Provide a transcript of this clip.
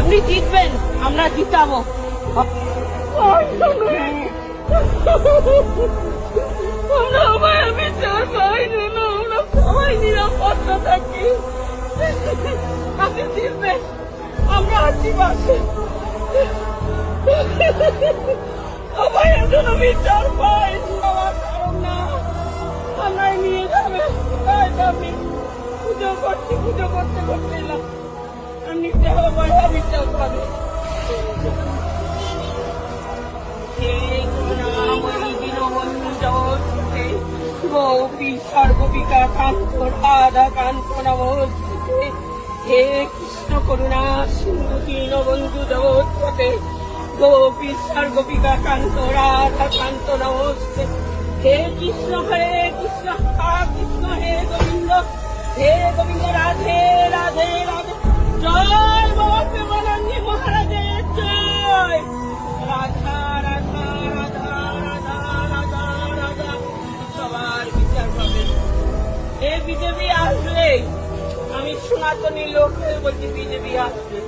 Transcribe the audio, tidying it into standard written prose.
আপনি জিতবেন, আমরা জিতাবো। আমরা অভয়ের বিচার পাই যেন আমরা সবাই নিরাপত্তা থাকি। আপনি জিতবেন, আমরা আছি পাশে। অভয়ের জন্য বিচার পাই, সবার কারণ না। আমরা নিয়ে যাবে, আমি পুজো করছি, পুজো করতে করতে এলাম। আমি অভয় বিচার পাবে। গোপী সর্ববিকা কান্ত রাধা কান্ত নমস্তে। হে কৃষ্ণ করুণা সিন্ধু দীনবন্ধু জগৎপতে। গোপী সর্ববিকা কান্ত রাধা কান্ত নমস্তে। হে কৃষ্ণ হরে কৃষ্ণ কৃষ্ণ হে গোবিন্দ হে গোবিন্দ রাধে রাধে রাধে। জয় বাবা প্রেমানন্দী মহারাজের জয়। রাধা রাধা রাধা রাধা রাধা রাধা। সবার বিচার পাবে। এই বিজেপি আসলে আমি সনাতনী লোক বলছি, বিজেপি আসবে।